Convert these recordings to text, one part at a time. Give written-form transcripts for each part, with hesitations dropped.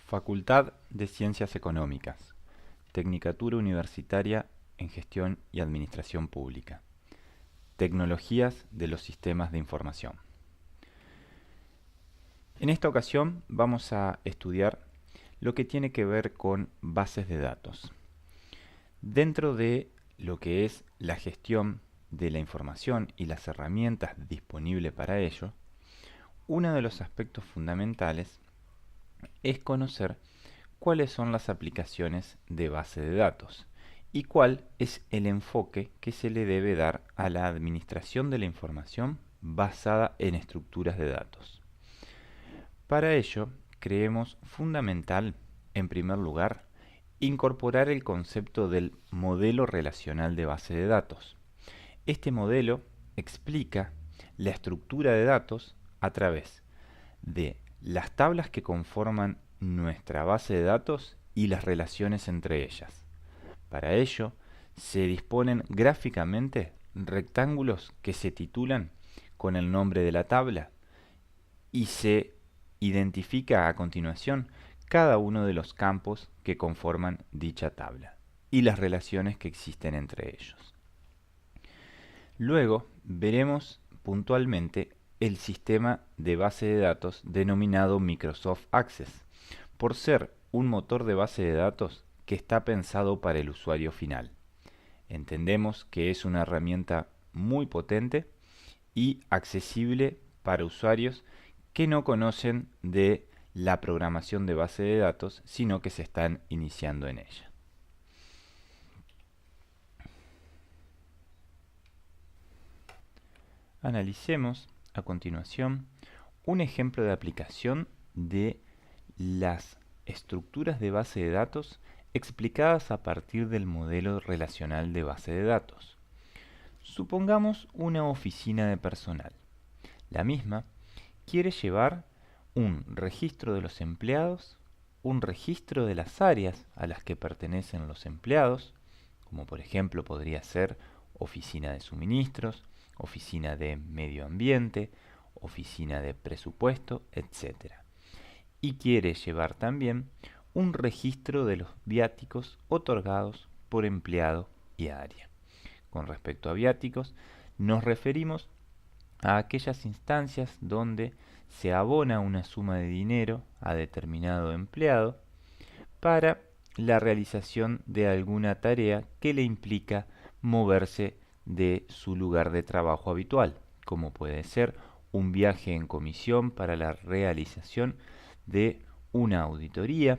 Facultad de Ciencias Económicas, Tecnicatura Universitaria en Gestión y Administración Pública, Tecnologías de los Sistemas de Información. En esta ocasión vamos a estudiar lo que tiene que ver con bases de datos. Dentro de lo que es la gestión de la información y las herramientas disponibles para ello, uno de los aspectos fundamentales es conocer cuáles son las aplicaciones de base de datos y cuál es el enfoque que se le debe dar a la administración de la información basada en estructuras de datos. Para ello, creemos fundamental, en primer lugar, incorporar el concepto del modelo relacional de base de datos. Este modelo explica la estructura de datos a través de las tablas que conforman nuestra base de datos y las relaciones entre ellas. Para ello, se disponen gráficamente rectángulos que se titulan con el nombre de la tabla y se identifica a continuación cada uno de los campos que conforman dicha tabla y las relaciones que existen entre ellos. Luego veremos puntualmente el sistema de base de datos denominado Microsoft Access, por ser un motor de base de datos que está pensado para el usuario final. Entendemos que es una herramienta muy potente y accesible para usuarios que no conocen de la programación de base de datos, sino que se están iniciando en ella. Analicemos a continuación un ejemplo de aplicación de las estructuras de base de datos explicadas a partir del modelo relacional de base de datos. Supongamos una oficina de personal. La misma quiere llevar un registro de los empleados, un registro de las áreas a las que pertenecen los empleados, como por ejemplo podría ser oficina de suministros, oficina de medio ambiente, oficina de presupuesto, etc. Y quiere llevar también un registro de los viáticos otorgados por empleado y área. Con respecto a viáticos, nos referimos a aquellas instancias donde se abona una suma de dinero a determinado empleado para la realización de alguna tarea que le implica moverse de su lugar de trabajo habitual, como puede ser un viaje en comisión para la realización de una auditoría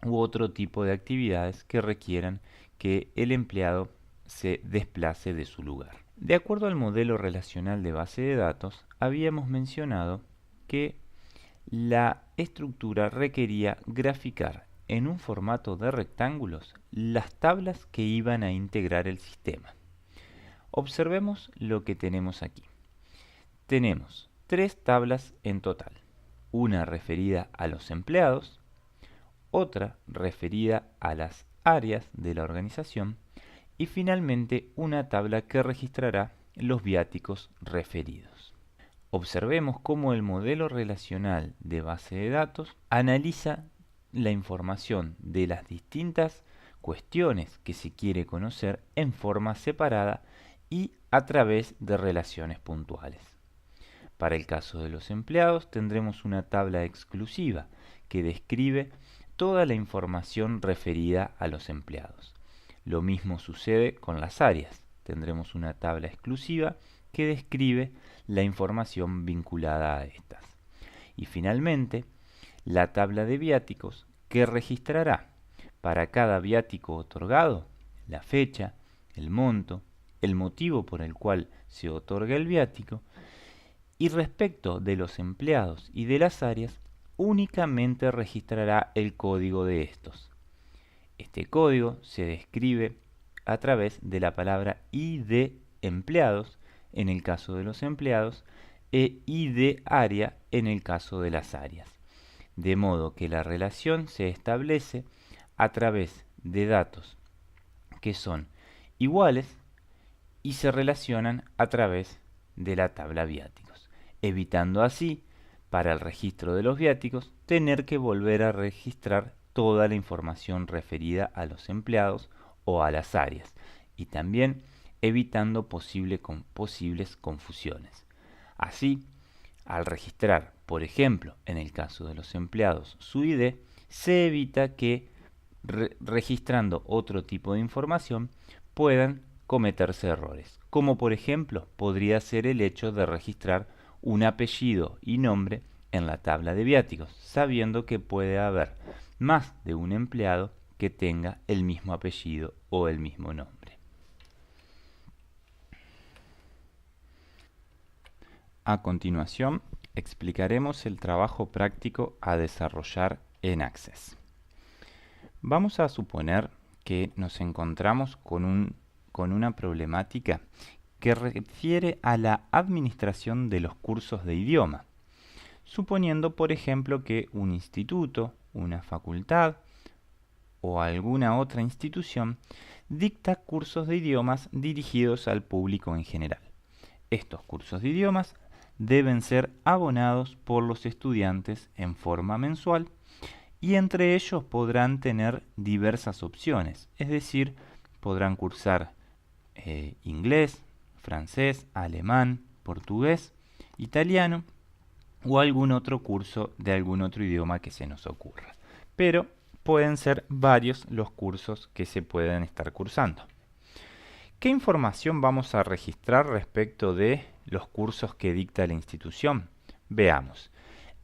u otro tipo de actividades que requieran que el empleado se desplace de su lugar. De acuerdo al modelo relacional de base de datos, habíamos mencionado que la estructura requería graficar en un formato de rectángulos las tablas que iban a integrar el sistema. Observemos lo que tenemos aquí. Tenemos 3 tablas en total, una referida a los empleados, otra referida a las áreas de la organización y finalmente una tabla que registrará los viáticos referidos. Observemos cómo el modelo relacional de base de datos analiza la información de las distintas cuestiones que se quiere conocer en forma separada y a través de relaciones puntuales. Para el caso de los empleados tendremos una tabla exclusiva que describe toda la información referida a los empleados. Lo mismo sucede con las áreas. Tendremos una tabla exclusiva que describe la información vinculada a estas. Y finalmente, la tabla de viáticos que registrará para cada viático otorgado la fecha, el monto, el motivo por el cual se otorga el viático y respecto de los empleados y de las áreas únicamente registrará el código de estos. Este código se describe a través de la palabra ID empleados en el caso de los empleados e ID área en el caso de las áreas. De modo que la relación se establece a través de datos que son iguales y se relacionan a través de la tabla viáticos, evitando así para el registro de los viáticos, tener que volver a registrar toda la información referida a los empleados o a las áreas, y también evitando posibles confusiones. Así, al registrar, por ejemplo, en el caso de los empleados, su ID, se evita que registrando otro tipo de información puedan cometerse errores, como por ejemplo podría ser el hecho de registrar un apellido y nombre en la tabla de viáticos, sabiendo que puede haber más de un empleado que tenga el mismo apellido o el mismo nombre. A continuación, explicaremos el trabajo práctico a desarrollar en Access. Vamos a suponer que nos encontramos con una problemática que refiere a la administración de los cursos de idioma, suponiendo, por ejemplo, que un instituto, una facultad o alguna otra institución dicta cursos de idiomas dirigidos al público en general. Estos cursos de idiomas deben ser abonados por los estudiantes en forma mensual y entre ellos podrán tener diversas opciones, es decir, podrán cursar inglés, francés, alemán, portugués, italiano o algún otro curso de algún otro idioma que se nos ocurra. Pero pueden ser varios los cursos que se pueden estar cursando. ¿Qué información vamos a registrar respecto de los cursos que dicta la institución? Veamos.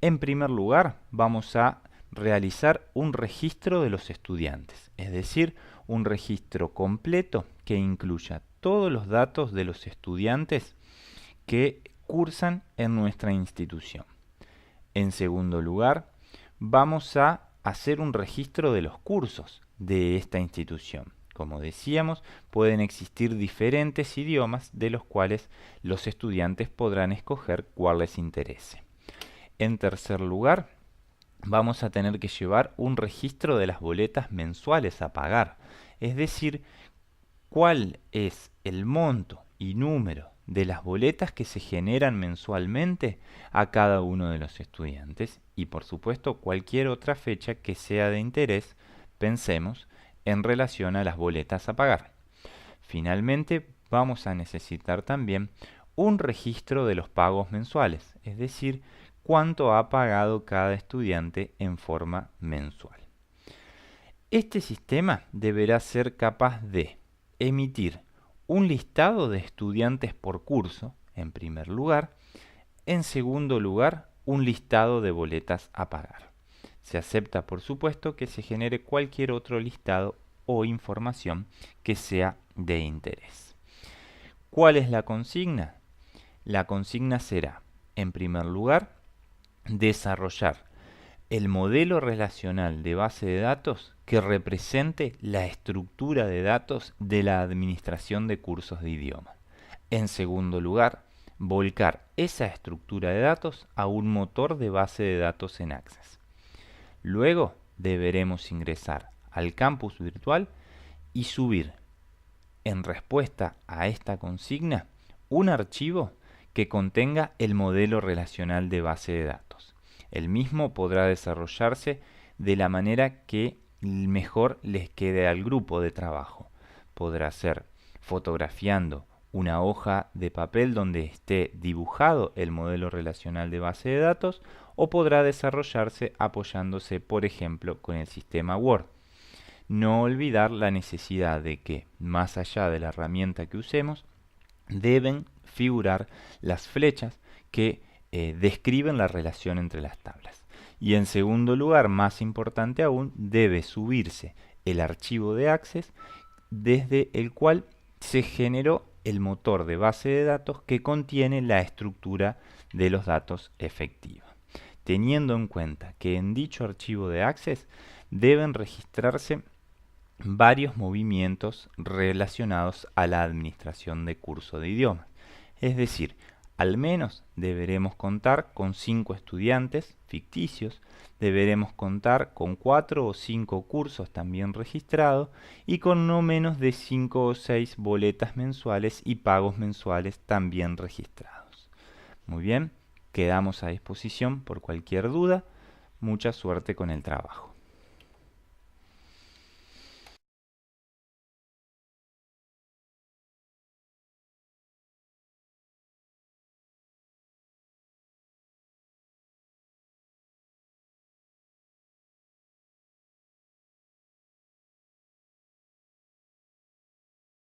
En primer lugar, vamos a realizar un registro de los estudiantes, es decir, un registro completo que incluya todos los datos de los estudiantes que cursan en nuestra institución. En segundo lugar, vamos a hacer un registro de los cursos de esta institución. Como decíamos, pueden existir diferentes idiomas de los cuales los estudiantes podrán escoger cuál les interese. En tercer lugar, vamos a tener que llevar un registro de las boletas mensuales a pagar, es decir, cuál es el monto y número de las boletas que se generan mensualmente a cada uno de los estudiantes y por supuesto cualquier otra fecha que sea de interés, pensemos, en relación a las boletas a pagar. Finalmente, vamos a necesitar también un registro de los pagos mensuales, es decir, cuánto ha pagado cada estudiante en forma mensual. Este sistema deberá ser capaz de emitir un listado de estudiantes por curso, en primer lugar. En segundo lugar, un listado de boletas a pagar. Se acepta, por supuesto, que se genere cualquier otro listado o información que sea de interés. ¿Cuál es la consigna? La consigna será, en primer lugar, desarrollar el modelo relacional de base de datos que represente la estructura de datos de la administración de cursos de idioma. En segundo lugar, volcar esa estructura de datos a un motor de base de datos en Access. Luego deberemos ingresar al campus virtual y subir, en respuesta a esta consigna, un archivo que contenga el modelo relacional de base de datos. El mismo podrá desarrollarse de la manera que mejor les quede al grupo de trabajo. Podrá ser fotografiando una hoja de papel donde esté dibujado el modelo relacional de base de datos o podrá desarrollarse apoyándose, por ejemplo, con el sistema Word. No olvidar la necesidad de que, más allá de la herramienta que usemos, deben figurar las flechas que describen la relación entre las tablas. Y en segundo lugar, más importante aún, debe subirse el archivo de Access desde el cual se generó el motor de base de datos que contiene la estructura de los datos efectiva. Teniendo en cuenta que en dicho archivo de Access deben registrarse varios movimientos relacionados a la administración de curso de idiomas. Es decir, al menos deberemos contar con 5 estudiantes ficticios, deberemos contar con 4 o 5 cursos también registrados y con no menos de 5 o 6 boletas mensuales y pagos mensuales también registrados. Muy bien, Quedamos a disposición por cualquier duda. Mucha suerte con el trabajo.